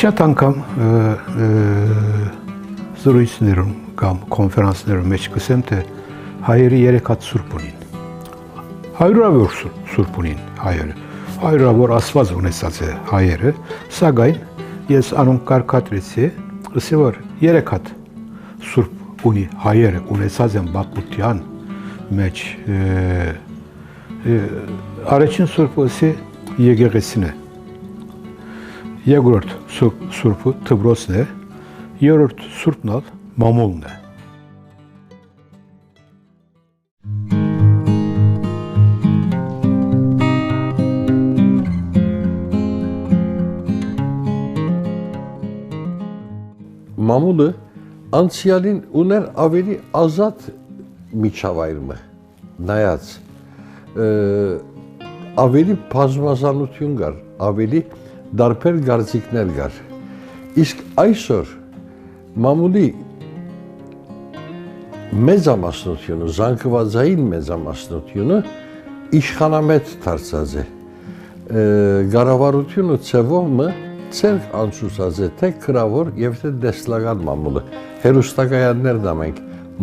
Շատ անգամ զրույցներում կամ կոնֆերանսներում մեջ կսեմ, թե հայերը 3 հատ սուրբ ունին։ Հայրավոր սուրբ ունին հայերը։ Հայրավոր Աստված ունեցած է հայերը, սակայն ես անոնք կարգադրեցի, ասի որ 3 հատ սուրբ ունի հայերը ունեցած են բապուտյան մեջ առաջին սուրբը ասի եկեղեցին է։ Երկրորդ սուրբը Թբրոսն է, երրորդ սուրբն ալ մամուլն է։ Մամուլը անցյալին ուներ ավելի ազատ միջավայրը, նայած ավելի բազմազանություն կար, ավելի դարբեր գործիքներ կար։ Իսկ այսօր մամուլի մեծամասնությունը, զանգվածային մեծամասնությունը իշխանամետ դարձած է։ Կառավարությունը ցևոմը ցերկ անցուցած է թե քրավոր եւ թե դեսլական մամուլը։ Հերոստակայաններն ամենք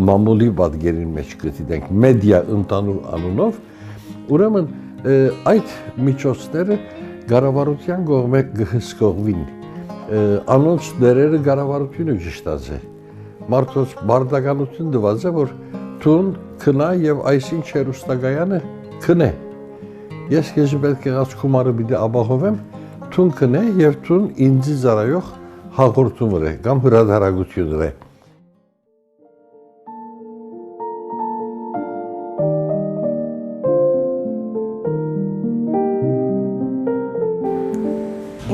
մամուլի պատկերին մեջ գտիտենք մեդիա ընդանուր անունով, ուրեմն այդ միջոցները կառավարության կողմէ կհսկողվին, անոնց դերերը կառավարությունը ճշտած է, մարդոց բարդականություն դված է, որ տուն քնա եւ այսինչ հերոստակայանը քնե։ Ես քեզ պետք է գացքումարը պիտի ապահովեմ, տուն քնե եւ տուն ինձ ծառայող հաղորդում է կամ հրադարագություն է։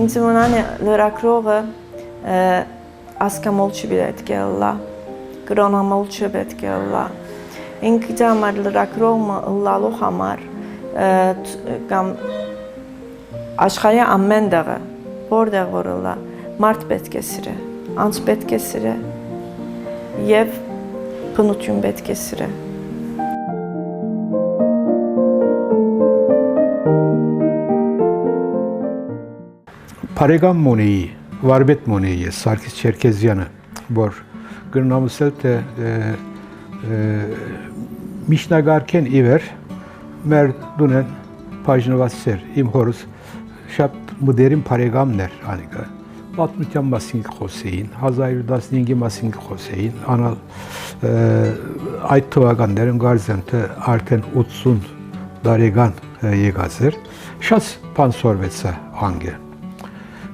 Ինձ մնան լրագրողը ասկամոլ չպետք է լա, կրոնամոլ չպետք է լա։ Ինքը համար լրագրողը լալու համար կամ աշխարհի ամեն տեղը որտեղ որ լա մարդ պետք է սիրե, անց պետք է սիրե եւ բնություն պետք է սիրե։ Բարեկամ Մոնեի, Վարպետ Մոնեի, Սարգիս Չերքեզյանը, որ գրնամուսել թե միջնագարկեն իվեր մեր դունեն բաժնված էր, իմ հորս շատ մդերին բարեկամներ անիկը, պատմության մասին խոսեին, 1915-ի մասին խոսեին, անալ այդ թվականներում գարզեն թե արդեն 80 տարեկան եկած էր, շատ բան սորվեց անգը։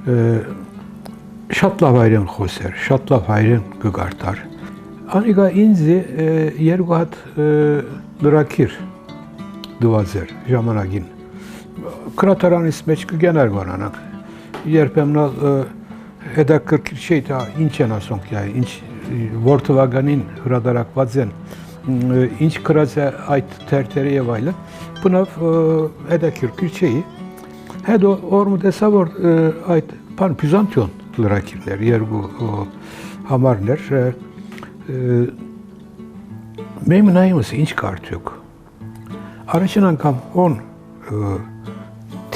Շատ լավ հայրեն խոսեր, շատ լավ հայրեն կգարտար։ Անիկա ինձ 2 հատ լրակիր դված էր ժամանակին։ Կրատարանից մեջ կգեներ գոնանանք, երբեմն հետաքրքիր չէ, դա ինչ են ասոնք, ինչ որ թվականին հրադարակված են, ինչ կրած է այդ թերթերը եւ այլը, բնավ հետաքրքիր չէ։ Հետո օրը տեսա, որ այդ բան Բյուզանդիոն լրակիրներ, 2 համարներ, մենք նայում ես ինչ կարծիք։ Առաջին անգամ on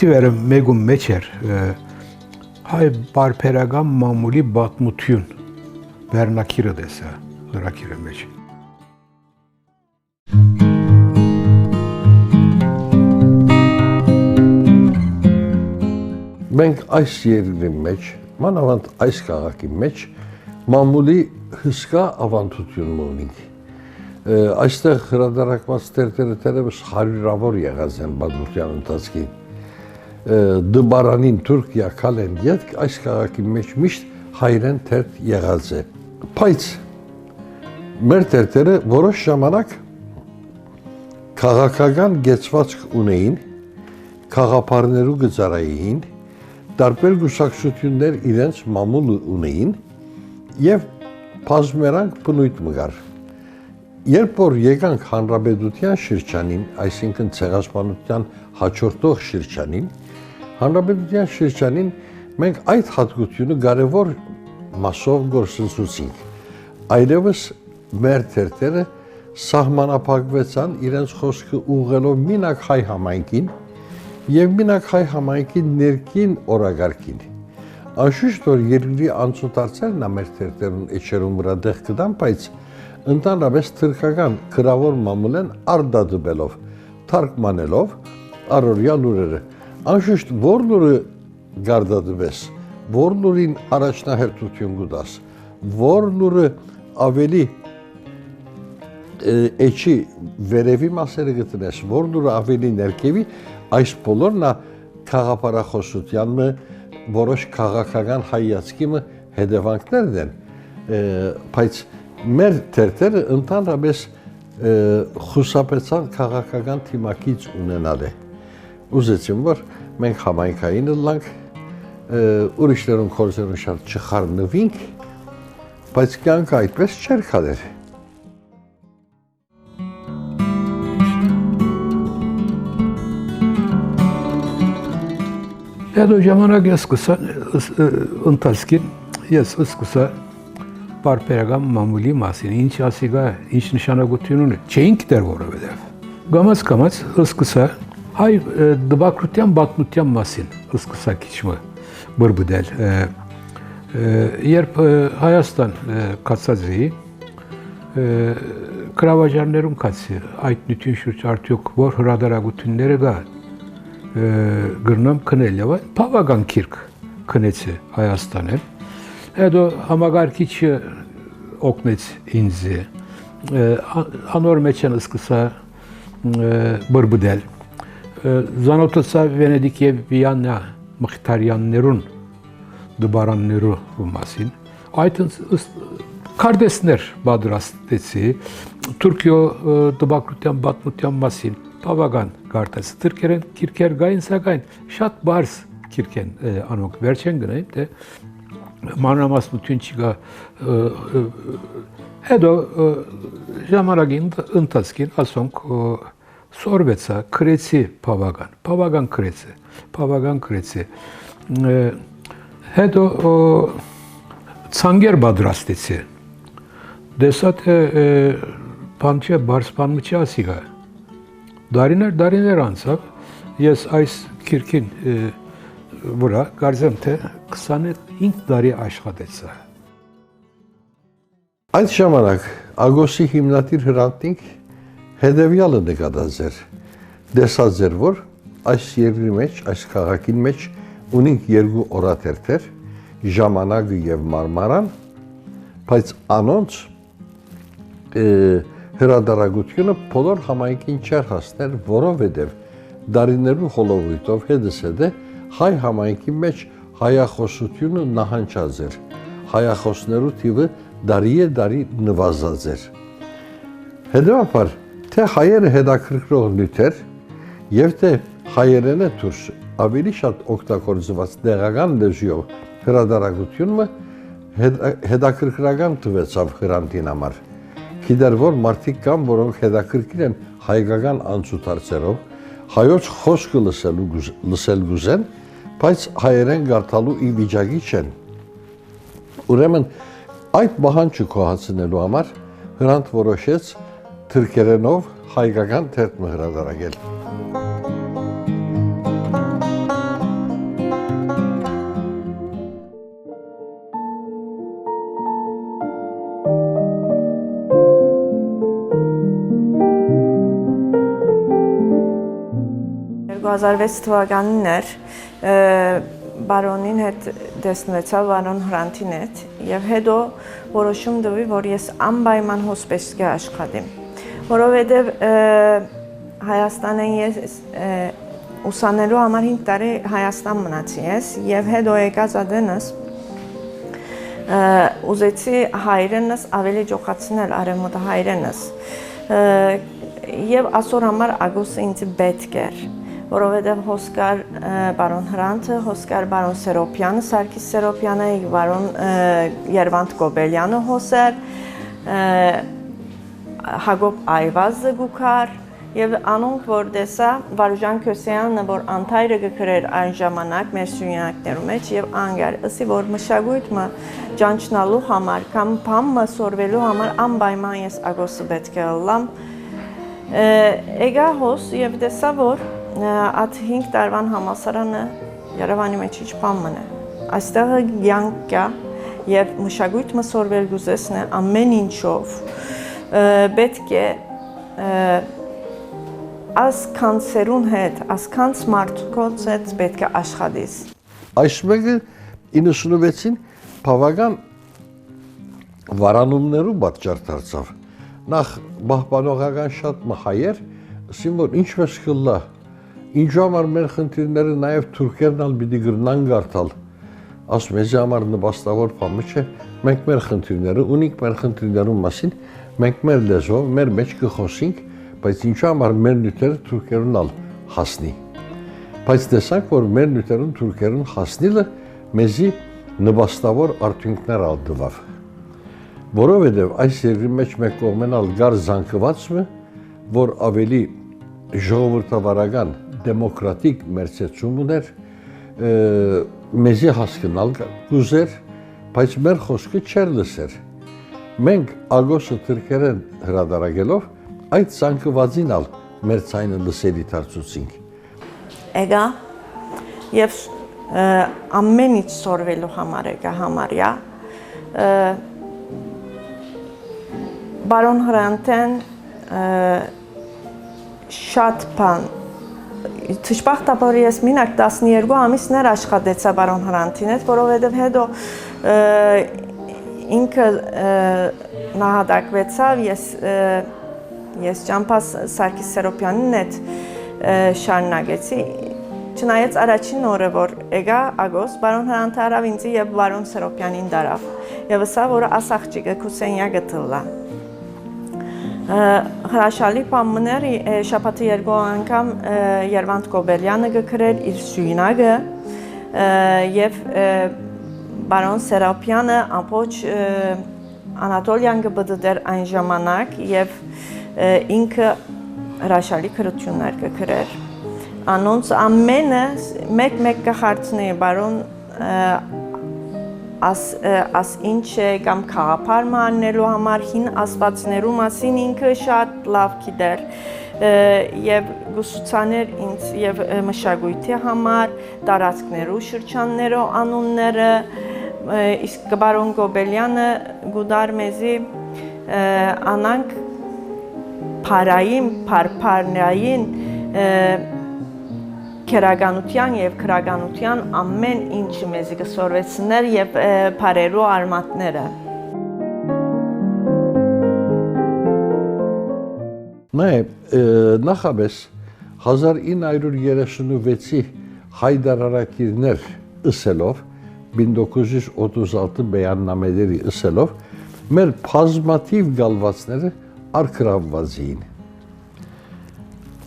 թիվերը մեգում մեջ էր հայ բարբերական մամուլի պատմություն վերնակիրը տեսա լրակիրը մեջ։ Մենք այս երկրի մեջ, մանավանդ այս քաղաքի մեջ մամուլի հսկա ավանդություն ունենք։ Այստեղ հրադարակված թերթերը թերևս հարյուրավոր եղած են պատմության ընթացքին։ Դբարանին Թուրքիա քալեն յետք այս քաղաքի մեջ միշտ հայրեն թերթ եղած է։ Բայց մեր թերթերը որոշ ժամանակ քաղաքական գեցվածք ունեին, խաղապարներու գծարային, տարբեր գուսակցություններ իրենց մամուլ ունեին եւ բազմերանգ բնույթ մգար։ Երբ որ եկանք հանրապետության շրջանին, այսինքն ցեղասպանության հաջորդող շրջանին, հանրապետության շրջանին մենք այդ հատկությունը կարևոր մասով գործընծուցինք։ Այլևս մեր թերթերը սահմանափակվեցան իրենց խոսքը ուղղելով մինակ հայ համայնքին եւ մինակ հայ համայնքի ներքին օրագարկին։ Անշուշտ որ երկրի անցուդարձերն է մեր թերթերուն էջերուն վրա դեղ կդան, բայց ընդհանրապես թրքական գրավոր մամուլ են արդադբելով, թարգմանելով առօրյա լուրերը։ Անշուշտ որ լուրը գարդադվես, որ լուրին առաջնահերթություն գուտաս, որ լուրը ավելի էջի վերևի մասերը գտնես, որ լուրը ավելի ներքևի, այս բոլորն է քաղաքապարախոսության որոշ քաղաքական հայացքի հետևանքներն են, բայց մեր թերթերը ընդհանրապես խուսափեցան քաղաքական թիմակից ունենալ է։ Ուզեցին, որ մենք համայնքային լանք, ուրիշներուն քորձերուն շատ չխառնվինք, բայց կյանքը այդպես չէր քադեր։ Հետո ժամանակ ես ընթացքին ես սկսա պարբերական մամուլի մասին, ինչ ասիգա, ինչ նշանակություն ունի, չէին գիտեր որովհետև։ Գամած սկսա հայ դպրոցյան պատմության մասին սկսա քիչ բրբդել։ Երբ Հայաստան կացածի կրավաճառներուն կացի այդ նյութին շուրջ արդյոք որ հրադարագությունները գա գրնամ քնել եւ բավական քիրք քնեցի Հայաստանեն հետո համագարկիչը օգնեց ինձ անոր մեջ են սկսա բրբդել զանոթացա Վենեդիկ եւ Վիանա Մխիթարյաններուն դբարաններու մասին այդ կարդեսներ պատրաստեցի Թուրքիո դպրոցյան պատմության մասին բավական կարդաց թրքերեն քիրքեր գային սակայն շատ բարձ քիրքեն անոնք վերջեն գնային թե մանրամասնություն չկա հետո ժամանակին ընթացքին ասոնք սորվեցա քրեցի բավական քրեցի հետո ցանգեր պատրաստեցի դեսա թե բանչե բարսպան մչի ասիգա Դարիներ անցավ, ես այս քիրքին վրա կարծեմ թե 25 տարի աշխատեցա։ Այդ ժամանակ Ագոսի հիմնադիր Հրանտինք հետևյալը նկատած էր, դեսած էր, որ այս երկրի մեջ, այս քաղաքի մեջ ունենք երկու օրաթերթեր, Ժամանակը եւ Մարմարան, բայց անոնց հրադարագությունը բոլոր համայնքին չէր հասներ, որովհետև դարիներու խոլովույթով հետը հայ համայնքի մեջ հայախոսությունը նահանջած էր, հայախոսներու թիվը դարի նվազած էր։ Հետևաբար, թե հայերը հետաքրքրող նյութեր եւ թե հայերենը դուրս ավելի շատ օգտագործված տեղական լեզուով հրադարագությունը հետաքրքրական տվեցավ Հրանտին համար։ Գիտեր որ մարդիկ կան, որոնք հետաքրքիր են հայկական անցուդարձերով, հայոց խոսքը լսել գուզեն, բայց հայերեն կարդալու ի վիճակի չեն։ Ուրեմն այդ պահանջը կոհացնելու համար Հրանտ որոշեց թրքերենով հայկական թերթ հրադարագել։ թվականին էր բարոնին հետ դեսնվեցա բարոն Հրանտին հետ եւ հետո որոշում տվի որ ես անպայման հոսպես կաշխատեմ որովհետեւ Հայաստանին ես ուսանելու համար 5 տարի Հայաստան մնացի ես եւ հետո եկած ադենս ուզեցի հայրենս ավելի ջոկացնել արեմոտ հայրենս եւ ասոր համար Ագոսը ինձ պետք էր որովհետև հոսկար բարոն Հրանտը, հոսկար բարոն Սերոպյանը, Սարգիս Սերոպյանը, բարոն Երվանդ Գոբելյանը հոսեր, Հակոբ Այվազը գուքար եւ անոնք որ դեսա Վարուժան Քյոսյանը որ անթայրը գկրեր այն ժամանակ մեր սյունյակներու մեջ եւ անգար ըսի որ մշակույթը ճանչնալու համար կամ բամը սորվելու համար անպայման ես Ագոսը պետք է լամ եկա հոս եւ դեսա որ Այդ 5 տարվան համասարանը Երևանի մեջ ինչ բան մնա։ այստեղ կյանք կա եւ մշակույթ մսորվել գուզեսն է ամեն ինչով պետք է ասքանցերուն հետ, ասքանց մարդկոց հետ պետք է աշխատես։ Այս մեկը 96-ին բավական վարանումներու պատճառ դարձավ։ Նախ պահպանողական շատ մահայեր, ասին որ ինչպես կլա, ինչու համար մեր խնդիրները նաև թուրքերն ալ պիտի գրնան գարտալ։ Ասում ես համար նպաստավոր բանը չէ, մենք մեր խնդիրները ունենք, մեր խնդիրներու մասին, մենք մեր լեզվով, մեր մեջ կխոսենք, բայց ինչու համար մեր նյութերը թուրքերուն ալ հասնի։ Բայց տեսանք, որ մեր նյութերուն թուրքերուն հասնիլը մեզի նպաստավոր արդյունքներ ալ տվավ։ Որովհետև այս երկրի մեջ մեկ կողմեն ալ գար զանգվածը, որ ավելի ժողովրդավարական, դեմոկրատիկ մերձեցում ուներ, մեզի հասկնալ կուզեր, բայց մեր խոսքը չեր լսեր։ Մենք ագոսը թրքերեն հրադարագելով, այդ զանգվածին ալ մեր ցայնը լսելի դարձուցինք։ Եկա եւ ամեն ինչ սորվելու համար եկա համարյա Բարոն Հրանտեն շատ բան Թշպախտաբար ես մինակ 12 ամիսներ աշխատեցա Բարոն Հրանտին հետ, որովհետև հետո ինքը նահատակվեցավ, ես Ճամփաս Սարգիս Սերոպյանին հետ շարունակեցի, չնայած առաջին օրը, որ եկա ագոս, Բարոն Հրանտը արավ ինձ եւ Բարոն Սերոպյանին դարավ, եւ ասա, որ ասաղջիկը քուսենյա գտլա։ Հրաշալի պամներ շաբաթը երկու անգամ Երվանդ Կոբելյանը գկրեր իր սույնագը եւ Բարոն Սերոպյանը ամբողջ Անատոլիան գբդդեր այն ժամանակ եւ ինքը հրաշալի քրություններ գկրեր անոնց ամենը մեկ կխարցնի Բարոն as ինչ է կամ խաղապարը անելու համար հին աստվածներու մասին ինքը շատ լավ գիտեր եւ գուսուցաներ ինձ եւ մշակույթի համար տարածքներու շրջաններու անունները իսկ Բարոն Գոբելյանը գուդար մեզի անանք փարփարնային քերականության եւ քրականության ամեն ինչը մեզի կսորվեցներ եւ բարերու արմատները։ Նախաբես 1936-ի հայդարարակիրներ ըսելով 1936 բեաննամեների ըսելով մեր բազմաթիվ գալվածները արկրավված էին։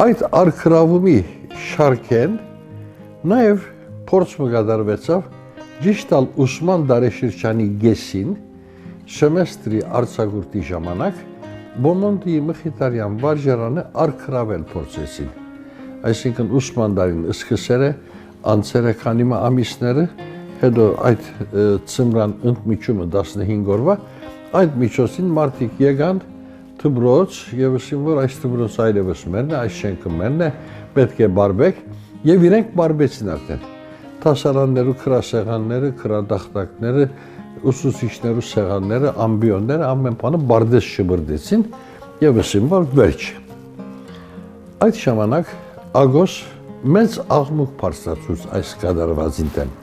Այդ արկրավումի շարքեն նաև փորձ մկադարվեցավ ճիշտ Ուսման դարեշրջանի գեսին սեմեստրի արձակուրդի ժամանակ Բոմոնդի Մխիթարյան վարժարանը արկրավել փորձեցին։ Այսինքն Ուսման դարին սկսել է անցել է քանի ամիսները, հետո այդ ծմրան ընդմիջումը 15 օրվա, այդ միջոցին մարդիկ եկան Թբրոց եւ ասին որ այս Թբրոց այլևս մերն է, այս շենքը մերն է, պետք է բարբեք եւ իրենք բարբեցին արդեն։ Տասարաններու քրասեղանները, քրադախտակները, ուսուցիչներու սեղանները, ամբիոնները ամեն բանը բարդես շբրդեցին եւ ասին որ վերջ։ Այդ ժամանակ ագոս մեծ աղմուկ բարձրացուց այս կատարվածին դեմ։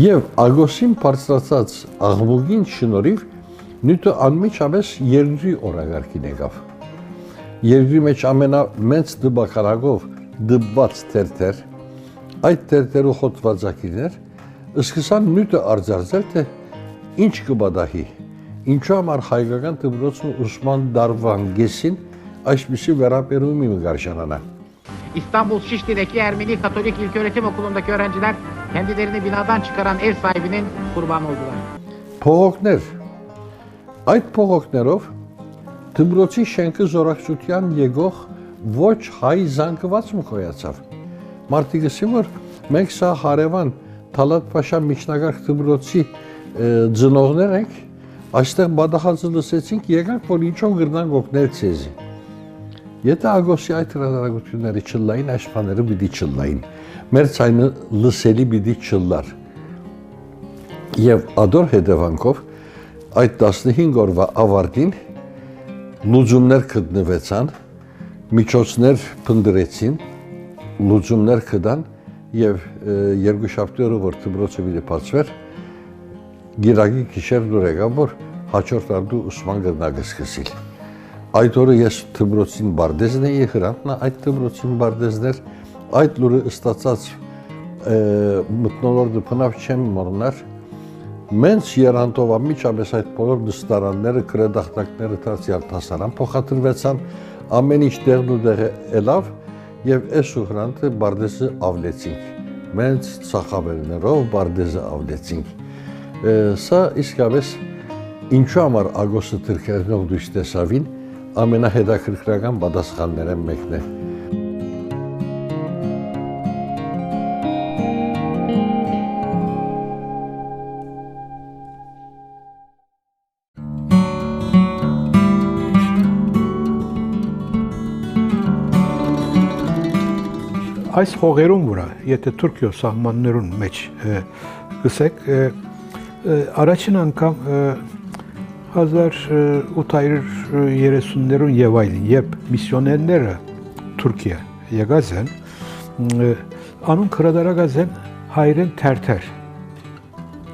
Եվ ագոսին բարձրացած աղմուկին շնորհիվ նյութը անմիջապես երկրի օրագարկին եկավ։ Երկրի մեջ ամենամեծ դպակարակով դպված թերթեր, այդ թերթերու խոտվածակիրներ սկսան նյութը արձարծել, թե ինչ կբադահի, ինչու համար հայկական դպրոցն Ուսման դարվան գեսին այսպիսի վերաբերումի մգարժանանա։ İstanbul Şişli'deki Ermeni Katolik İlköğretim Okulu'ndaki öğrenciler kendilerini binadan çıkaran ev sahibinin kurbanı oldular. Փողոքներ։ Այդ փողոքներով դպրոցի շենքը զորակցության եկող ոչ հայ զանգված մկոյացավ։ Մարդիկ ասին որ մենք սա հարևան Թալատ Փաշա միջնակարգ դպրոցի ծնողներ ենք, այստեղ բադախածը լսեցինք, եկանք որ ինչով գրնանք օգնել ցեզի։ Եթե ագոսի այդ հրատարակությունները չլային, այս բաները պիտի չլային։ Մեր ցայնը լսելի պիտի չլար։ Եվ ադոր հետևանքով այդ 15 օրվա ավարտին լուծումներ գտնվեցան, միջոցներ փնտրեցին, լուծումներ կդան եւ երկուշաբթի օրը որ դպրոցը պիտի բացվեր, գիրագի գիշեր դուր եկավ որ հաջորդ արդու ուսման գնագը սկսել։ Այդ օրը ես դպրոցին բարդեզն էի հրանտնա, այդ դպրոցին բարդեզներ այդ լուրը ստացած մտնոլորտը փնավ չեմ մոռնար։ Մենց երանտով ամիջապես այդ բոլոր դստարանները, կրեդախտակները դարձյալ տասարան փոխադրվեցան, ամեն ինչ տեղն ու տեղը ելավ եւ այս ուղրանքը բարդեզը ավլեցինք։ Մենց ցախավերներով բարդեզը ավլեցինք։ Սա իսկապես ինչու համար ագոսը թրքերնով դուրս տեսավին ամենահետաքրքրական պատասխաններն մեկն է։ Այս հողերում վրա, եթե Թուրքիո սահմաններուն մեջ գսեք, առաջին անգամ 1830-ներուն եւ այլին, երբ միսիոներները Թուրքիա եկած են, անուն քրադարագած են հայրեն թերթեր,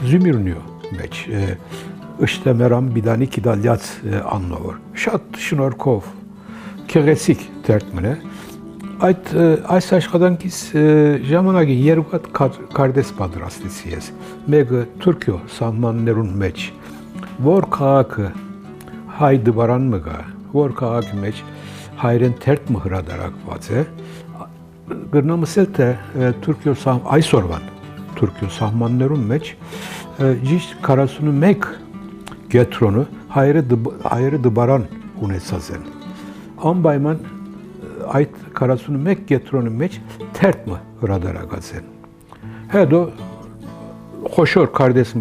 Զյումիրնիո մեջ, ըշտեմերամ բիդանի կիդալյաց աննովոր, շատ շնորհքով, քեղեցիկ թերթ մնե, այս աշխատանքից ժամանակի երկու հատ կարդես պատրաստեցի ես, մեկը Թուրքիո սահմաններուն մեջ, որ քաղաքը հայ դվարան մգա, որ քաղաքի մեջ հայրեն թերթ մհրադարակված է, գրնամսել թե այսօրվան Թուրքիո սահմաններուն մեջ ճիշտ 41 գետրոնը հայերը դվարան ունեցած են, անպայման այդ 41 գետրոնի մեջ թերթը հրադարակած են։ Հետո խոշոր կարդեսն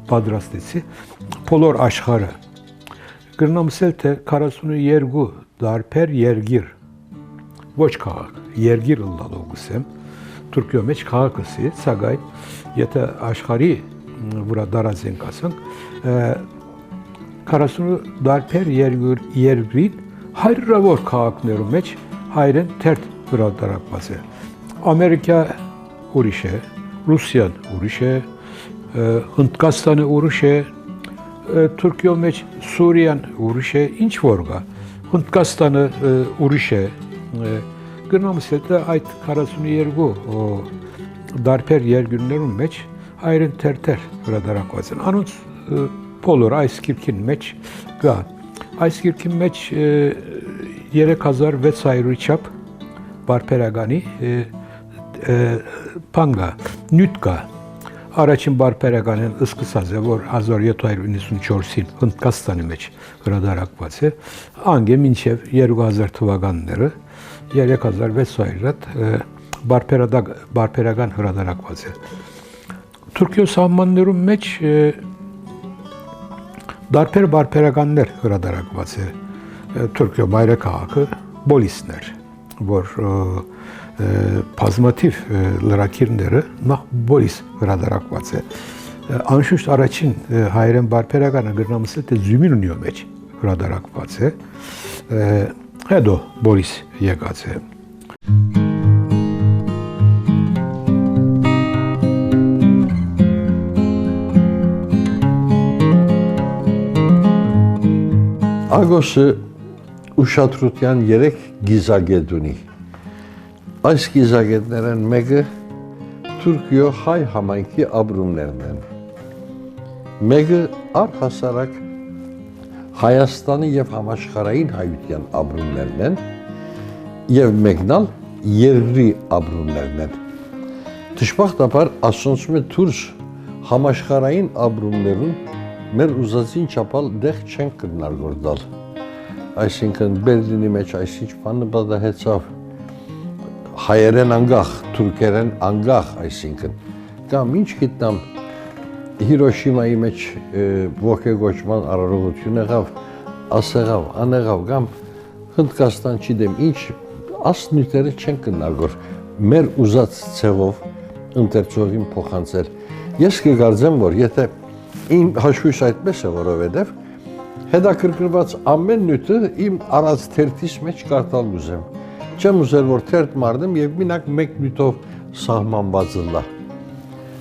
պատրաստեցի, բոլոր աշխարհը գրնամսել թե 42 դարբեր երգիր, ոչ քաղաք, երգիր ըլլալով գսեմ, Թուրքիո մեջ քաղաքսի, սակայն եթե աշխարհի վրա դարած ենք ասենք, 40 դարբեր երգրին հարյուրավոր քաղաքներում մեջ հայրեն թերթ հրատարակված է։ Ամերիկա ուրիշ է, Ռուսիան ուրիշ է, Հնդկաստանը ուրիշ է, Թուրքիո մեջ Սուրիան ուրիշ է, ինչ որ կա, Հնդկաստանը ուրիշ է, գնամս հետը այդ 42 դարբեր երկրներում մեջ հայրեն թերթեր հրատարակված են, անոնց բոլոր այս գիրքին մեջ կա։ Այս գիրքի մեջ 3600 չափ բարբերականի բան կա, նյութ կա։ Առաջին բարբերականն սկսած է, որ 1794-ին Հնդկաստանի մեջ հրատարակված է, անգե մինչև 2000 թվականները 3600 բարբերական հրատարակված է։ Թուրքիո սահմաններում մեջ դարբեր բարբերականներ հրատարակված է Թուրքիո մայրաքաղաքը Բոլիսներ, որ բազմաթիվ լրագրողները նախ Բոլիս հրատարակված է։ Անշուշտ առաջին հայերեն բարբերականը գրնամսել թե Զյումիրնիո մեջ հրատարակված է, հետո Բոլիս եկած է։ Ագոսը ուշադրության 3 գիզագետ ունի։ Այս գիզագետներն մեկը Թուրքիո հայ համայնքի ապրումներն են։ Մեկը առհասարակ Հայաստանի եւ համաշխարհային հայության ապրումներն են եւ մեկն ալ երկրի ապրումներն են։ Դժբախտաբար ասոնցում է դուրս համաշխարհային ապրումներուն մեր ուզածին չափալ դեղ չեն կրնարգորդալ։ Այսինքն Բերլինի մեջ այսինչ բանը պատահեցավ հայերեն անգախ, թուրքերեն անգախ, այսինքն կամ ինչ գիտնամ Հիրոշիմայի մեջ ոգեգոճման արարողություն եղավ, ասեղավ, անեղավ, կամ Հնդկաստան չիդեմ ինչ ասնույթերը չեն կնարգոր մեր ուզած ցեղով ընթերցողին փոխանցել Ես կգարձեմ, որ եթե իմ հաշվույս այդպես է, որովհետև հետաքրքրված ամեն նյութը իմ արած թերթից մեջ կարդալ ուզեմ։ Չեմ ուզել, որ թերթ մարնեմ եւ մենակ մեկ նյութով սահմանված լա։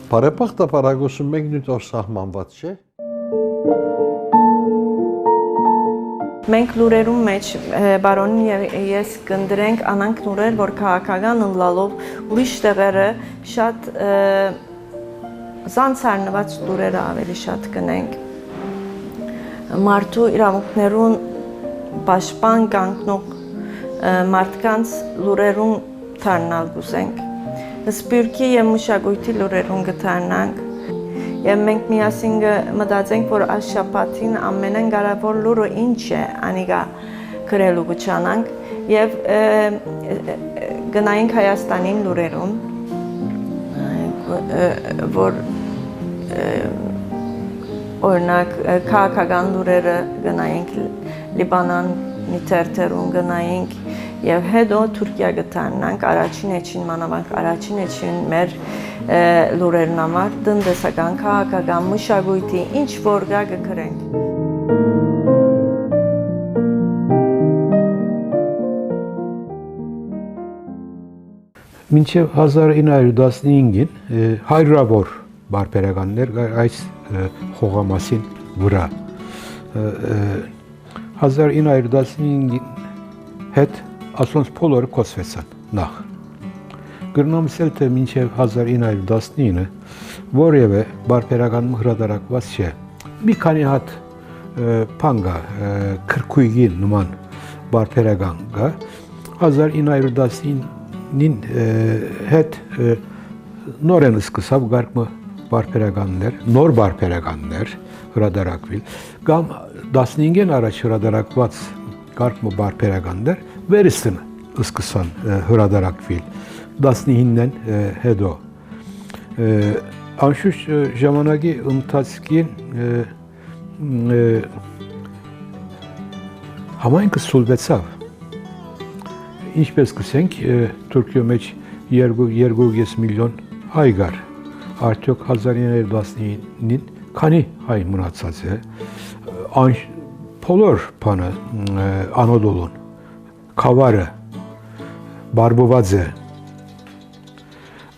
Բարեփոխ տապարագոսը մեկ նյութով սահմանված չէ։ Մենք լուրերում մեջ բարոնին եւ ես կնդրենք անանք լուրեր, որ քաղաքական ընլալով ուրիշ տեղերը շատ զանցարնված լուրերը ավելի շատ կնենք։ Մարդու իրավունքներուն պաշտպան կանգնող մարդկանց լուրերուն թարնալ գուզենք։ Սպյուրքի եւ մշակույթի լուրերուն կթարնանք։ Եվ մենք միասին մտածենք, որ այս շաբաթին ամենեն կարևոր լուրը ինչ է, անիկա գրելու կչանանք եւ գնայինք Հայաստանին լուրերուն, որ օրինակ քաղաքական լուրերը գնայինք Լիբանանի թերթերուն գնայինք եւ հետո Թուրքիա գտանանք առաջին էջին մանավանդ առաջին էջին մեր լուրերն համար տնտեսական, քաղաքական, մշակույթի ինչ որ գա կգրենք։ Մինչև 1915-ին հարյուրավոր բարբերականներ այս խողամասին վրա 1915-ին հետ ասոնց բոլորը կոչվեցան նախ։ Գրնամսել թե մինչև 1919-ը որևէ բարբերական հրատարակված չէ։ Մի քանի հատ բան կա, քրքույգի նման բարբերական կա 1919-ին հետ նորեն սկսավ գարկմը բարբերականներ, նոր բարբերականներ հրատարակվել, կամ 15-ին առաջ հրատարակված գարկմը բարբերականներ վերստն սկսան հրատարակվել 19-ին հետո։ Անշուշտ ժամանակի ընթացքին համայնքը սուլվեցավ։ Ինչպես կսենք, Թուրքիո մեջ 2.5 միլիոն հայ գար, արդյոք 1919-ին քանի հայ մնացած է, բոլոր բանը Անադոլուն, Քավարը, բարբոված է,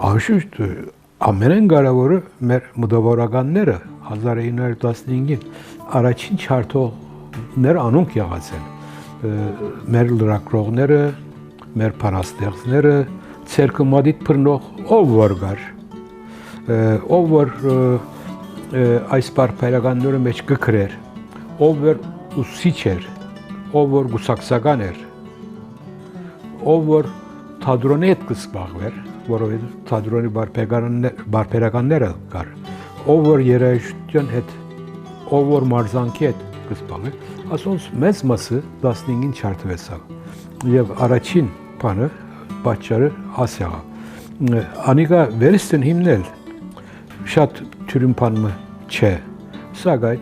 անշուշտ ամենեն կարևորը մեր մտավորականները 1915-ին առաջին չարթողներ անոնք եղած են, մեր լրագրողները, մեր փառաստեղծները, ցերկը մադիտ բռնող ով որ գար, ով որ այս բարբերականները մեջ կգրեր, ով որ ուսուցիչ էր, ով որ գուսակցական էր, ով որ թատրոնի հետ կզբաղվեր, որովհետև թատրոնի բարբերականները կար, ով որ երաժշտության հետ, ով որ մարզանքի հետ կզբաղվեր, ասոնց մեծ մասը 15-ին չարթվեցավ եւ առաջին բանը պատճառը ասեղա։ Անիկա վերստեն հիմնել շատ թյուրին բանը չէ, սակայն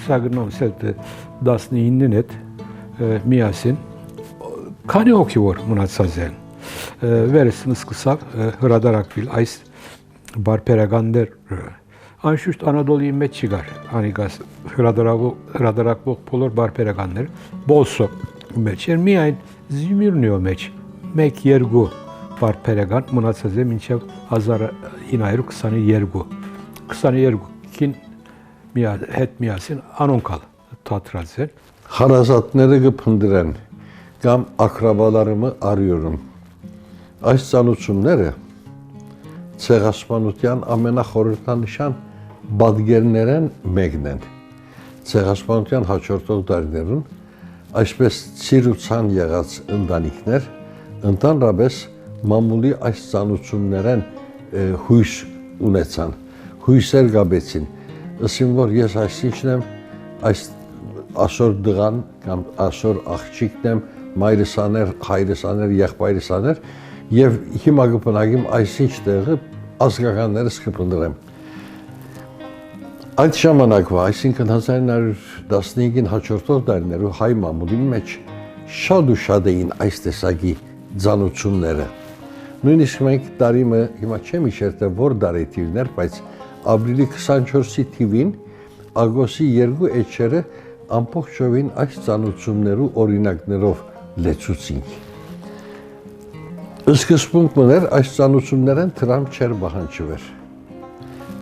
սա 19-ին հետ միասին քանի հոգի որ մնացած են վերստն սկսավ հրատարակվել այս բարբերականները։ Անշուշտ Անադոլի մեջ չկար, անիկա հրատարակվող բոլոր բարբերականներ Բոլսո մեջ էր, միայն Զիմիրնիո մեջ 1-2 բարբերական մնացած է մինչև 1922։ 22-ին հետ միասին անոնքալ թատրած են։ Հարազատները կփնդրեն կամ ակրաբալարումը արյուրում։ Այս ծանուցումները ցեղասպանության ամենախորհրդանշան բادگերներն մեկն են։ Ցեղասպանության հաջորդող տարիներուն այսպես ցիրուցան եղած ընտանիքներ ընդհանրապես մամուլի այս ծանուցումներն հույս ունեցան, հույսեր գաբեցին։ Ասում որ ես այսինչն եմ, այս ասոր դղան կամ ասոր աղջիկն եմ, մայրսաներ, հայրսաներ, եղբայրսաներ եւ հիմա կպնակիմ այսինչ տեղը ազգականներս կփնդրեմ։ Այդ ժամանակվա, այսինքն 1915-ին հաջորդող տարիներու հայ մամուլի մեջ շատ ու շատ էին այս տեսակի ծանուցումները։ Նույնիսկ մենք տարիմը հիմա չեմ իշեր թե որ դարեթիվներ, բայց ապրիլի 24-ի թիվին ագոսի երկու էջերը ամբողջովին այս ծանոթություններու օրինակներով լեցուցինք։ Սկզբունքն էր այս ծանոթություններն դրամ չեր բանջվեր։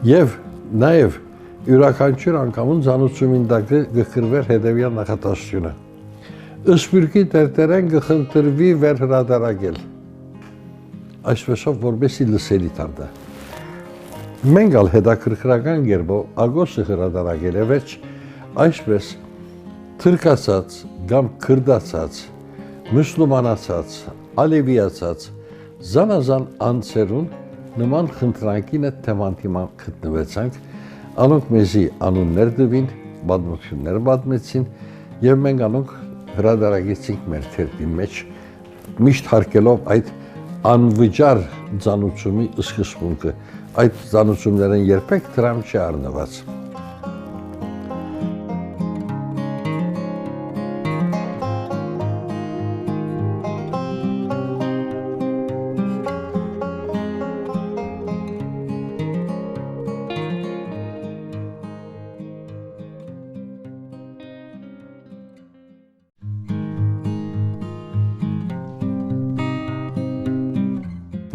Եվ նաև յուրաքանչյուր անգամուն ծանոթությունին դա գկրվեր հետևյալ նախատեսությունը։ Սպիրկի տերտերեն գխնդրվի վեր հրադարագել։ Այսպեսով որբեսի լսելի տարդա։ Մենք ալ հետաքրքրական գերբով ագոսը հրադարագել է վերջ, այսպես թրկացած կամ քրդացած, մուսուլմանացած, ալևիացած, զանազան անձերուն նման խնդրանքին է թեմանտիման գտնվեցանք, անոնք մեզի անուններ դվին, պատմություններ պատմեցին եւ մենք անոնք հրադարագեցինք մեր թերթի մեջ, միշտ հարկելով այդ անվճար ծանոթությունի սկզբունքը, այդ ծանոթություններն երբեք դրամ չի առնված։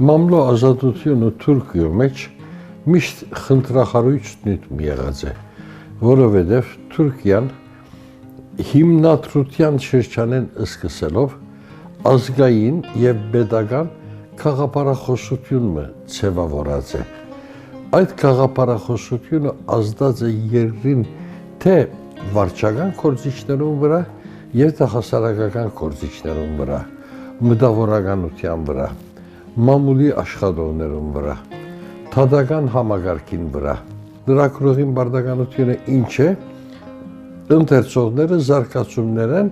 Մամլո ազատությունը Թուրքիո մեջ միշտ խնդրախարույցն եղած է, որովհետև Թուրքիան հիմնադրության շրջանեն սկսելով ազգային եւ պետական խաղապարախոսությունը ձևավորած է։ Այդ խաղապարախոսությունը ազդած է երկրին թե վարչական կորձիչներուն վրա եւ թե հասարակական կորձիչներուն վրա, մտավորականության վրա, մամուլի աշխատողներուն վրա, թադական համագարկին վրա։ Լրագրողին բարդականությունը ինչ է, ընթերցողները զարգացումներ են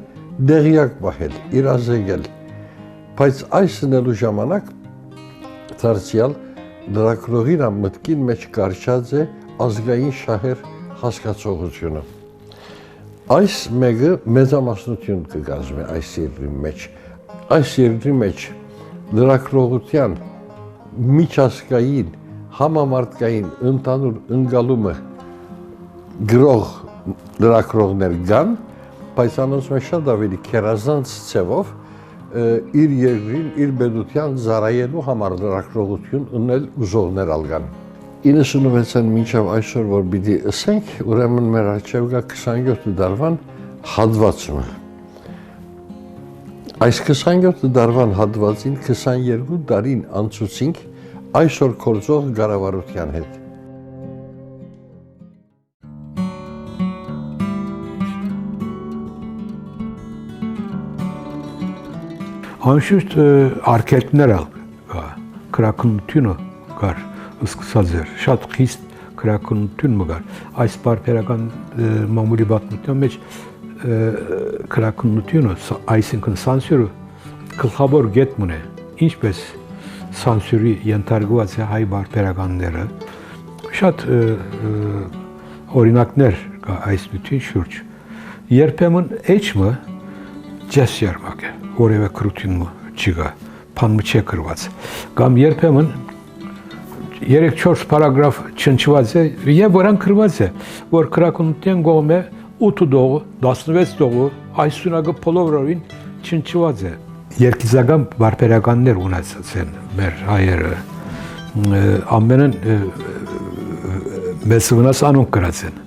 դեղյակ պահել, իրազեկել, բայց այս նելու ժամանակ դարձյալ լրագրողին մտքին մեջ կարճած է ազգային շահեր հասկացողությունը։ Այս մեկը մեծամասնություն կկազմի այս երկրի մեջ, այս երկրի մեջ լրագրողության միջազգային, համամարտկային ընդհանուր ընկալումը գրող լրագրողներ կան, բայց անոնց մեջ շատ ավելի քերազանց ձևով իր երկրին, իր պետության զարայելու համար լրագրողություն ունել ուզողներ ալգան։ 96-ին մինչև այսօր որ պիտի ասենք, ուրեմն մեր առջև կա 27 դարվան հատվածը։ Այս 27 դարվան հատվածին 22 տարին անցուցինք այսօր կորձող կառավարության հետ։ Անշուշտ արգելքներ կա, քրակնությունը կար, սկսած էր, շատ խիստ քրակնություն մգար։ Այս բարբերական մամուլի պատմության մեջ քրակնությունը, այսինքն սանսյուրը գլխավոր գետմն է, ինչպես սանսյուրի ենթարկված է հայ բարբերականները, շատ օրինակներ կա այս նյութի շուրջ։ Երբեմն էջմը ջես երմակ է, որևէ քրություն չի գա, բանը չի գրված։ Կամ երբեմն 3-4 պարագրաֆ չնչված է եւ որան գրված է, որ քրակնության կողմը 8 դողը, 16 դողը, այս սունակը փոլորովին չնչված է։ Երկիզական բարբերականներ ունեցած են մեր հայերը, ամենն մեծ վնաս անոնք գրած են,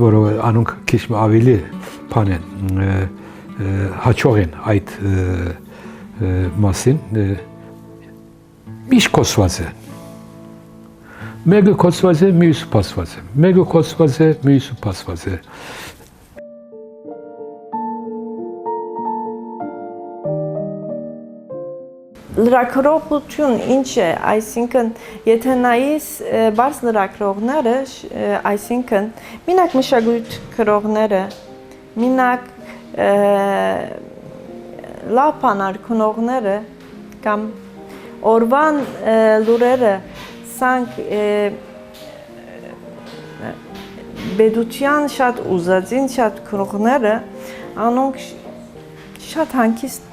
որով անոնք քիչ ավելի բան են, հաճող են այդ մասին, միշտ կոչված է։ Մեկը կոչված է, մյուսը փասված է, մեկը կոչված է, մյուսը փասված է։ Լրագրողություն ինչ է, այսինքն եթե նայես բարձ լրագրողները, այսինքն մինակ մշակույթ գրողները, մինակ լավ բաներ քնողները կամ օրվան լուրերը սանք բեդության շատ ուզածին շատ քնողները անոնք շատ հանգիստ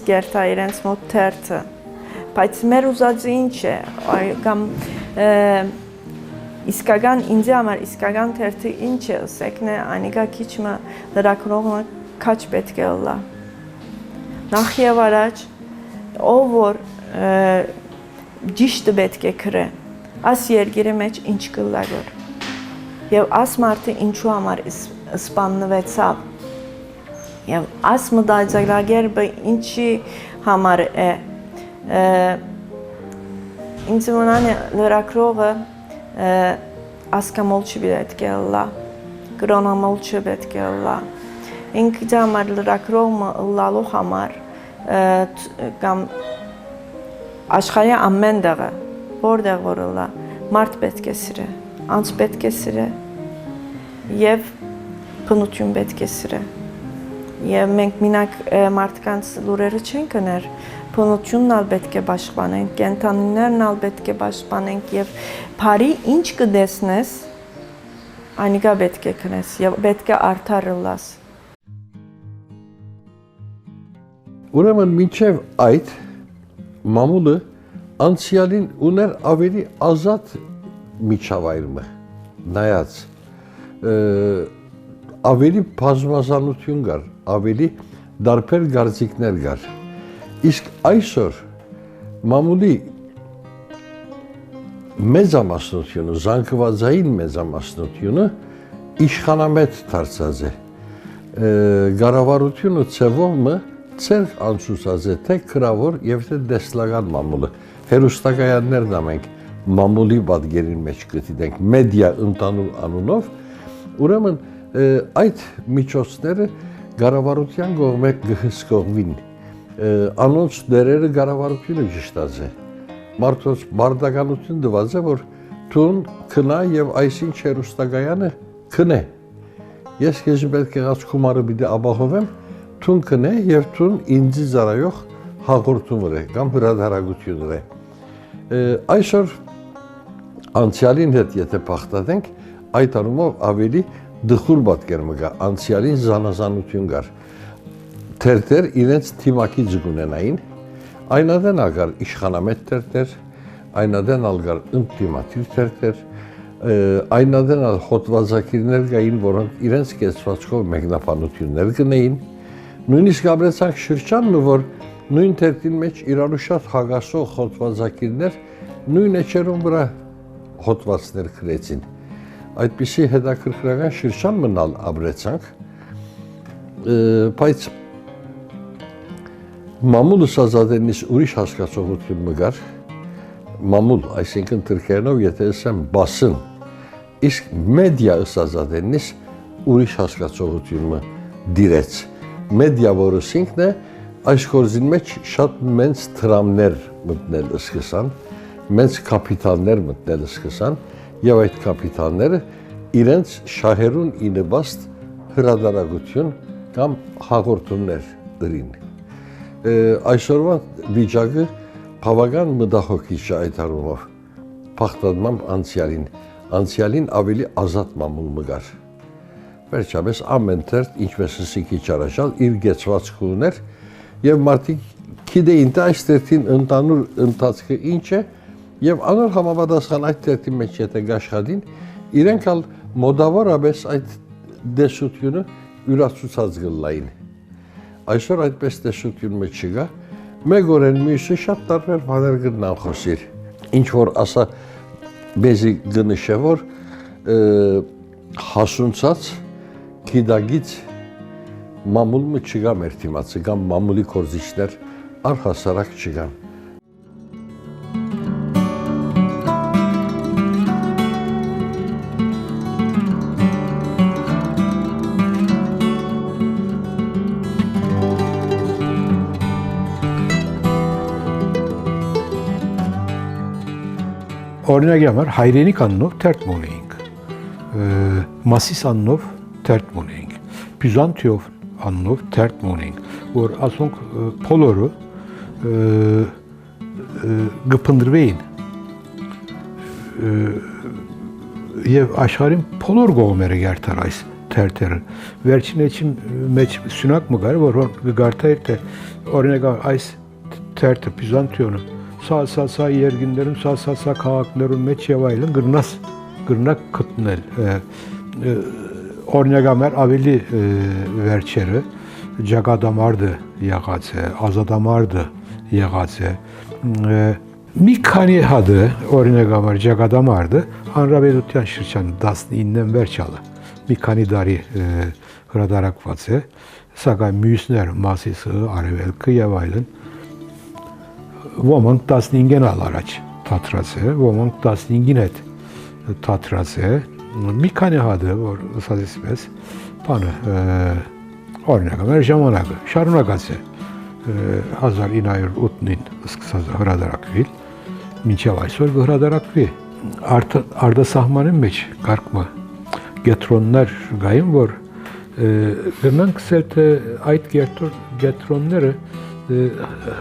կերտա իրենց մոտ թերթը, բայց մեր ուզածը ինչ է, կամ իսկական ինձ համար իսկական թերթը ինչ է, ասեկն է, անիկա քիչը լրագրողը քաչ պետք է լա։ Նախ եւ առաջ ով որ ճիշտը պետք է քրե, աս երկիրը մեջ ինչ կլագոր։ Եվ աս մարդը ինչու համար սպաննվեցավ։ Եվ աս մտածելակերպը ինչի համար է։ Ինձ մնան լրագրողը ասկամոլ չպետք է լա, կրոնամոլ չպետք է լա։ Ինքը համար լրագրողը լալու համար կամ աշխարհի ամեն տեղը, որտեղ որ լա, մարդ պետք է սիրե, անց պետք է սիրե եւ բնություն պետք է սիրե։ Եվ մենք մինակ մարդկանց լուրերը չենք կներ, բնությունն ալ պետք է պաշտպանենք, կենդանիներն ալ պետք է պաշտպանենք եւ բարի ինչ կտեսնես, անիկա պետք է քնես եւ պետք է արդար լաս։ Ուրեմն մինչև այդ մամուլը անցյալին ուներ ավելի ազատ միջավայրը, նայած ավելի բազմազանություն կար, ավելի դարբեր գործիքներ կար։ Իսկ այսօր մամուլի մեծամասնությունը, զանգվածային մեծամասնությունը իշխանամետ դարձած է։ Կառավարությունը ցևով ցերկ անցուցած է թե քրավոր եւ թե դեսլական մամուլը։ Հերոստակայաններն ամենք մամուլի պատկերին մեջ գտենք մեդիա ընդանուր անունով, ուրեմն այդ միջոցները կառավարության կողմէ կհսկողվին, անոնց դերերը կառավարությունը ճշտած է, մարդոց բարդականություն դված է, որ տուն քնա եւ այսինչ հերոստակայանը քնե։ Ես քեզ պետք է գացքումարը պիտի ապահովեմ, տուն քնե եւ տուն ինձ զարայող հաղորդում է կամ հրադարագություն է։ Այսօր անցյալին հետ եթե փախտատենք, այդ առումով ավելի դխուր պատկեր մգա, անցյալին զանազանություն կար։ Թերթեր իրենց թիմակի ձգունենային, այնադեն ալգար իշխանամետ թերթեր, այնադեն ալգար ընդդիմատիվ թերթեր, այնադեն ալ հոտվածակիրներ կային, որոնք իրենց կեցվածքով մեկնաբանություններ կնեին, նույնիսկ ապրեցանք շրջանը, որ նույն թերթին մեջ իրարու շատ հագասող հոտվածակիրներ նույն էջերում վրա հոտվածներ քրեցին։ Այդպիսի հետաքրքրական շրջան մնալ ապրեցանք, բայց մամուլը սազադենից ուրիշ հասկացողություն մգար, մամուլ, այսինքն թրքերնով եթե ասեմ բասն, իսկ մեդիա սազադենից ուրիշ հասկացողություն դիրեց։ Մեդիա որսինքն է, այս գործին մեջ շատ մենց թրամներ մտնել սկսան, մենց կապիտալներ մտնել սկսան, եւ այդ կապիտալները իրենց շահերուն ինվաստ հրադարագություն կամ հաղորդումներ դրին։ Այսօրվա վիճակը բավական մտահոգիչ է այդ առումով, փախտadmամբ անցյալին ավելի ազատ մամուլ մգար։ Վերջապես ամեն թերթ, ինչպես սիկի ճարաշալ, իր գեցվածք ուներ եւ մարդիկ գիտեին թե այս թերթին ընդանուր ընթացքը ինչ է եւ անոր համապատասխան այդ թերթի մեջ եթե գաշխատին, իրենք ալ մոդավորապես այդ դեսությունը յուրացուցած գլային։ Այսօր այդպես տեսություն մեջ չկա, մեկ օրեն մյուսը շատ տարբեր բաներ գտնան խոսիր։ Ինչ որ ասա բեզի գնշե որ հասունցած գիտագից մամուլը չկա մեր թիմացը կամ մամուլի կորզիչներ առհասարակ չկան։ Օրինակ համար հայրենիք անունով թերթ ունեինք, Մասիս անունով թերթ ունեինք, Բյուզանտիով անունով թերթ ունեինք, որ ասոնք բոլորը գփնդրվեին եւ աշխարհին բոլոր կողմերը գարտար այս թերթերը։ Վերջին մեջ սյունակ մգար, որ գարտա էր թե օրինակ այս թերթը Բյուզանտիոնը sağ yerginlerin sağ kavakların meç yavaylın gırnak kıtnel ornegamer aveli verçeri cagadamardı yagaze azadamardı yagaze mikani hadı ornegamer cagadamardı anra bedutyan şirçan dasni innen verçalı mikani dari hıradarak vatse sagay müsner masisi arevel yavaylın Vomang das ningen alaraç tatrase, vomang das ninginet tatrase, mikane hadı or sazismes, panı ornaga merjamanaga, şarunagase, hazar inayır utnin ıskısaza hıradarak vil, minçavay sor hıradarak vi, arda sahmanın meç, karkma, getronlar gayım var, gırnan kıselte ait getronları,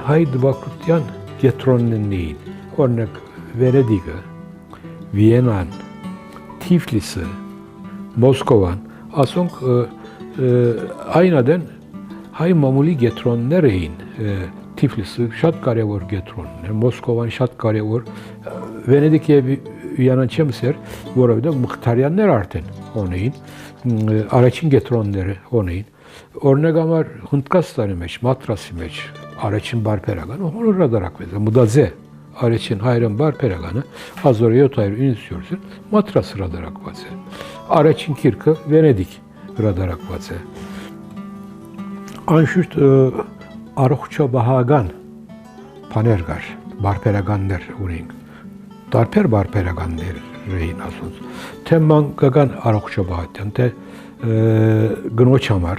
haydi vakutyan getronun değil. Örnek Venedik'e, Viyana'nın, Tiflis'i, Moskova'nın, asong aynaden hay mamuli getronnereyin Tiflis'i şat kare var getron, Moskova'nın şat kare var. Venedik'e bir Viyana çemser, bu arada muhtaryanlar arten oneyin, araçın getronları oneyin. Örnek amar hıntkasları meç, matrası meç, araçın bar peraganı, onu radarak vezir. Mudaze, araçın hayrın bar peraganı, azor yotayr ünisiyorsun, matrası radarak vezir. Araçın kirkı, Venedik radarak vezir. Anşürt Arukça Bahagan, Panergar, bar peraganlar uring. Darper bar peraganlar reyin asons. Temman gagan Arukça Bahagan, te gnoçamar,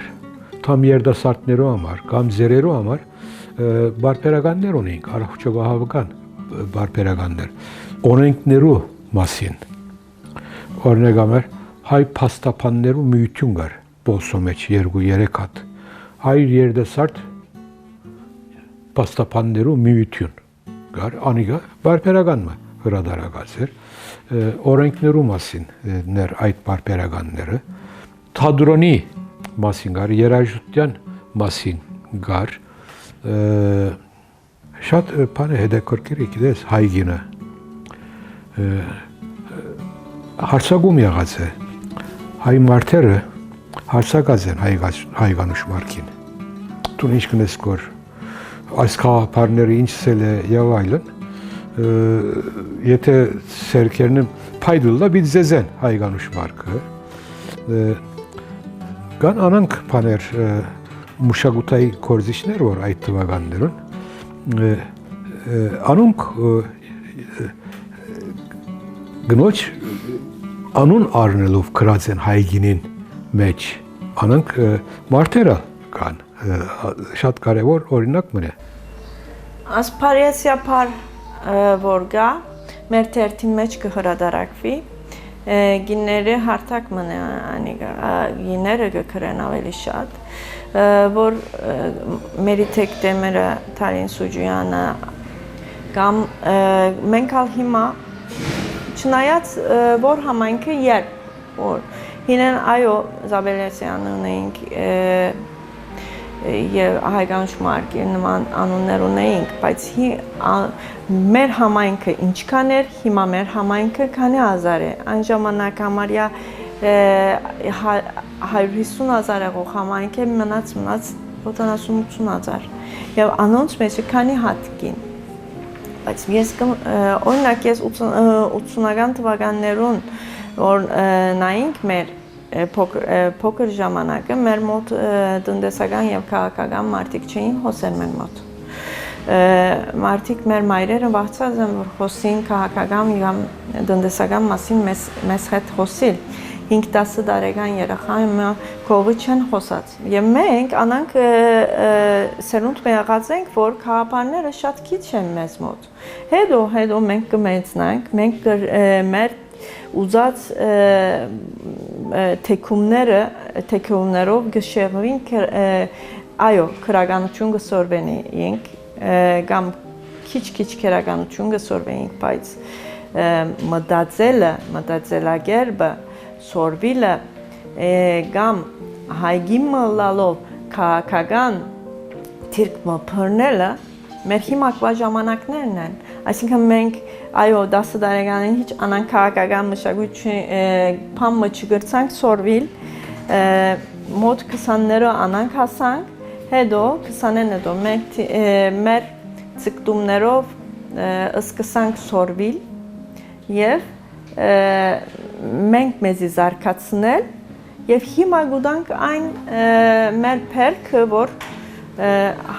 tam yerde sartnero amar, gamzerero amar, barperaganler onink, arahçı bahavgan barperaganler. Onink neru masin. Ornegamer, hay pasta panneru müytüngar, bolsomeç yergu yere kat. Hayır yerde sart, pasta panneru müytün. Gar, aniga, barperagan mı? Hıradara gazer. Orenk neru masin, ner ait barperaganları. Tadroni masingar, yerajutyan masingar. Şat pane hede korkir ikides haygina. Harsagum yagaze. Hay martere harsagazen hayganuş markin. Tun işkines kor. Aska partneri inçsele yavaylın. Yete serkerinin paydılla bir zezen hayganuş markı. Gan anank paner muşagutay korzişner var ayttıvaganların. Anunk gnoç anun arnelov krazen hayginin meç. Anank martera gan şat kare var orinak mı ne? Asparyas yapar vorga mertertin meç kıhıradarakvi. Գիները հարթակ մնա անիգա գիները գկրեն ավելի շատ որ մերի թեկտեմերը Թարին Սուջյանը կամ մենք ալ հիմա չնայած որ համայնքը երբ որ հինեն այո Զաբելյասյանն ունեինք եւ հայկանչ մարկի նման անուններ ունեինք բայց մեր համայնքը ինչքան էր հիմա մեր համայնքը քանի հազար է այն ժամանակ համարյա 150,000 եղող համայնք է մնաց 70,000 եւ անոնց մեջ քանի հատ կին բայց ես օրինակ ես 80-ական թվականներուն որ նայինք մեր փոքր ժամանակը մեր մոտ տնտեսական եւ քաղաքական մարդիկ չէին հոսել մեր մոտ մարդիկ մեր մայրերը վախցած են որ հոսին քաղաքական կամ տնտեսական մասին մեզ հետ հոսիլ 5-10 տարեկան երեխայը կողի չեն հոսած եւ մենք անանք սերունդ մեղած ենք որ քաղաքապանները շատ քիչ են մեզ մոտ հետո մենք կմեծնանք մենք մեր ուզած թեքումներով գշեղվին այո քրագանություն գսորվենք կամ քիչ քրագանություն գսորվենք բայց մտածելագերբը սորվիլը կամ հայգի մլալով քաղաքական թիրք մփռնելը մեր հիմակվա ժամանակներն են Այսինքն մենք այո 10 տարեկանին ինչ անան քաղաքական մշակույթի փամը չգրցանք սորվիլ մոտ 20-ները անանք հասանք, հետո 20-ն հետո մենք մեր ցկտումներով սկսանք սորվիլ եւ մենք մեզի զարգացնել եւ հիմա գուտանք այն մեր փերքը որ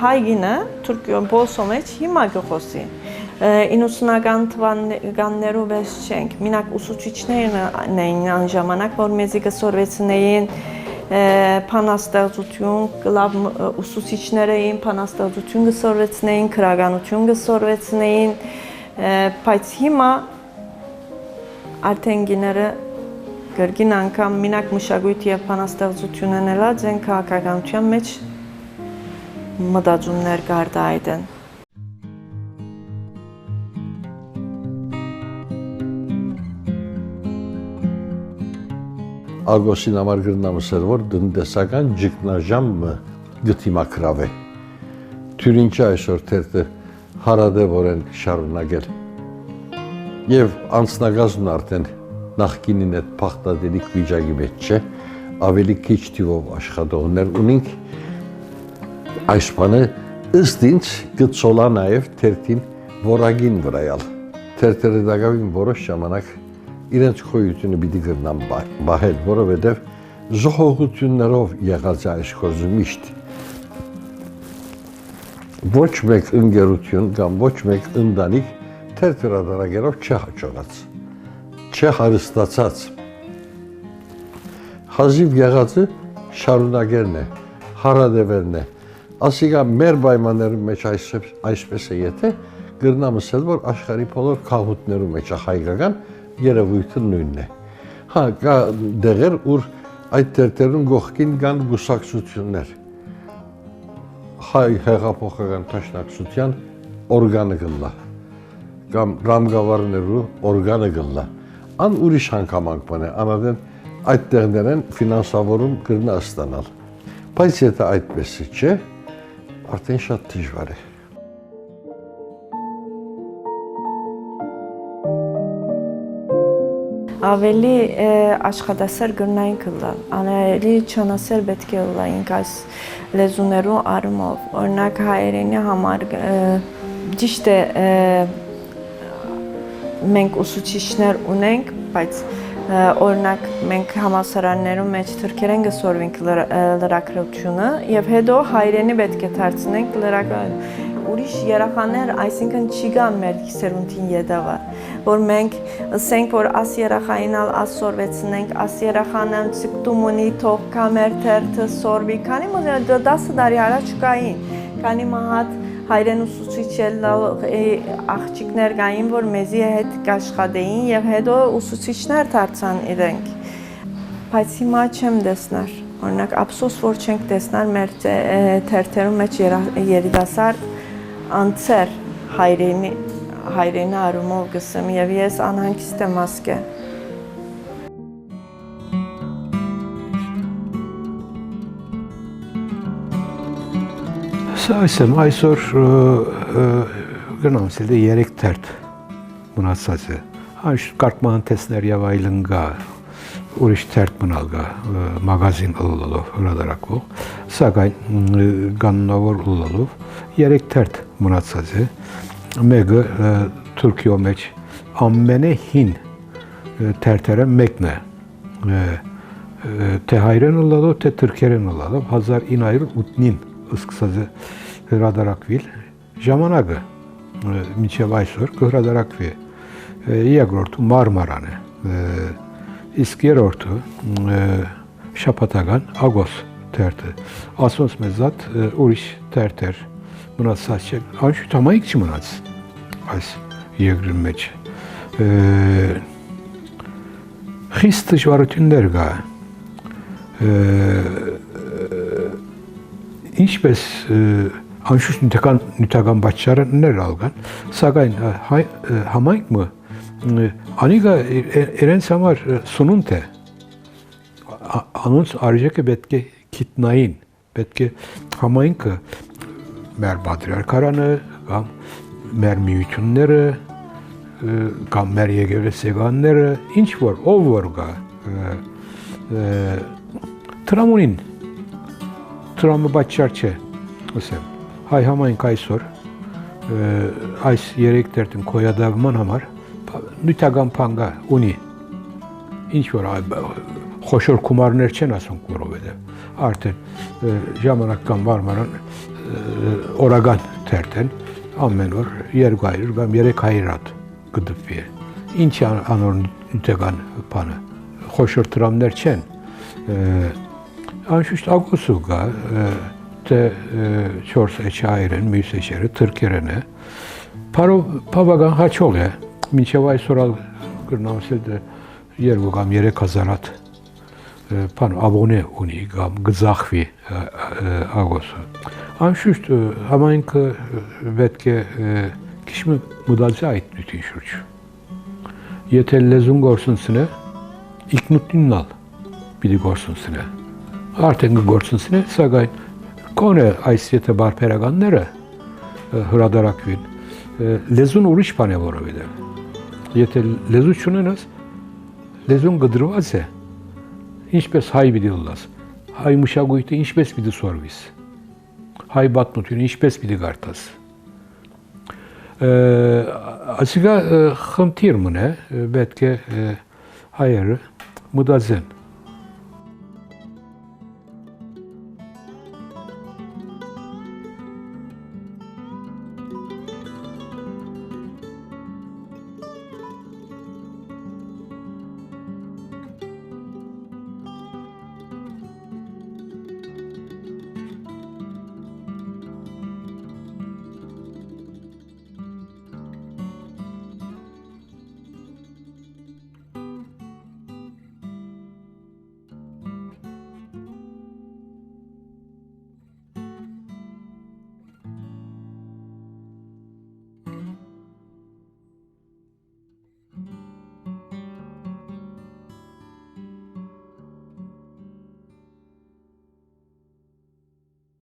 հայգինը Թուրքիո բոսո մեջ հիմա գխոսի 90-ական թվականներով ես չենք մինակ ուսուցիչներն էին այն ժամանակ որ մեզի կսորվեցնեին փանաստեղծություն կլավ ուսուցիչները էին փանաստեղծություն կսորվեցնեին քրագանություն կսորվեցնեին բայց հիմա արդեն գիները գրգին անգամ մինակ մշակույթի եւ փանաստեղծությունը նելած են քաղաքականության մեջ մտածումներ կարտահայտեն Ագոսին համար գրնամսեր որ դնդեսական ջիկնաժամը գտիմակրավ է թյուրինչը այսօր թերթը հարադեվորեն շարունակել եւ անցնագազն արդեն նախկինին այդ փախտadeliք վիճակի մեջ չէ ավելի քիչ թիվով աշխատողներ ունենք այս բանը ըստ ինձ գծոլա նաեւ թերթին որագին վրայալ թերթերը դակավին որոշ ժամանակ իրենց քույությունը պիտի գրնան բահել որովհետեւ զոհողություններով եղած այս գործը միշտ ոչ մեկ ընկերություն կամ ոչ մեկ ընտանիք թերթրադարագերով չհաջողած չհարստացած հազիվ եղածը շարունակելն է հարադևելն է ասիկա մեր պայմաններում մեջ այսպես է եթե գրնամսել որ աշխարհի բոլոր քաղաքներում մեջ հայկական երևույթը նույնն է հա կա դեղեր ուր այդ թերթերուն գողքին կան գուսակցություններ հայ հեղափոխական տաշնակցության օրգանը գլա կամ ռամգավարներու օրգանը գլա ան ուրիշ հանգամանք բան է անադեն այդ տեղներեն ֆինանսավորում կրնա ստանալ բայց եթե այդպես չէ արդեն շատ դժվար է ավելի աշխատասեր գրնային կլալ, ավելի չանասեր պետք է լայինք այս լեզուներու արմով, օրինակ հայերենի համար ճիշտ է մենք ուսուցիչներ ունենք, բայց օրինակ մենք համալսարաններում մեջ թուրքերեն գսորվենք լրագրությունը եւ հետո հայերենի պետք է դարձնենք լրագրություն ուրիշ երախաներ, այսինքն չի գան մեր սերունդին յետավը, որ մենք ասենք, որ աս երախայինալ աս սորվեցնենք, աս երախանան ցկտում ունի թող կամեր թերթը սորվի, քանի մոտ 10 տարի առաջ կային, քանի մահատ հայրեն ուսուցիչել աղջիկներ կային, որ մեզի հետ կաշխատեին եւ հետո ուսուցիչներ դարձան իրենք, բայց հիմա չեմ տեսնար, օրինակ ափսոս որ չենք տեսնար մեր թերթերում մեջ երիտասարդ անցեր հայրենի արումով գսեմ եւ ես անհանգիստ եմ ասկե Ասեմ այսօր գնացել է 3 թերթ մնացած է այս կարգմանտեսներ եւ այլն գա ուրիշ թերթ մնալ գա մագազին ըլլալով հրադարակող սակայն կանոնավոր ըլլալով 3 թերթ մնացած է մեկը Թուրքիո մեջ ամենահին թերթերը մեկն է թե հայերեն ըլլալով թե թուրքերեն ըլլալով 1908-ին սկսած է հրադարակվել ժամանակը մինչև այսօր կհրադարակվի երկրորդը Մարմարան է իսկ երրորդը շաբաթական ագոս թերթը ասոնց մեզատ ուրիշ թերթեր մնացած չէ անշուտ համայնք չի մնաց այս երկրի մեջ խիստ դժվարություններ կա ինչպես անշուշտ նյութական պատճառներ ալգան սակայն համայնքը անիգա իրենց համար սնունդ է անոնց արժեքը պետք է գիտնային պետք է համայնքը մեր պատրիարքարանը կամ mermi ütünleri, gammer yegeve seganları, inç var, ov var ga. Tramunin, tramı başçarçı, mesela. Hay hamayın kaysor, ays yerek dertin koya dağman hamar, nütagam panga, uni. İnç var, hoşor kumar nerçen asın kurovede. Artık jamanakkan varmanın oragan terten, ammen var, yer gayrır, gam yere kayrat, gıdıp bir. İnç anor nütegan panı. Hoşor tram nerçen. Anşuşt agosuga, te çors eçairen, müseşeri, tırkerene. Pavagan haç oluyor. Minçevay soral gırnamselde yer bu gam yere kazarat. Pan abone uni gam gızahvi agosu. Anşuşt hamaynka vetke kişmi mudalze ait nütin şurç. Yetel lezun gorsun sine ilk nutlinnal bidi gorsun sine. Artengı gorsun sine sagay kone aysiyete bar peraganlara hıradarakvin. Lezun uruş pane vora bide. Yetel lezu çunenas lezun gıdırvaze. İnşbes hay bidi ullas. Hay muşagoyte inşbes bidi sorvis. Hay batnutun inşbes bidi gartas. Asiga hımtir mı ne? Betke hayırı mudazen.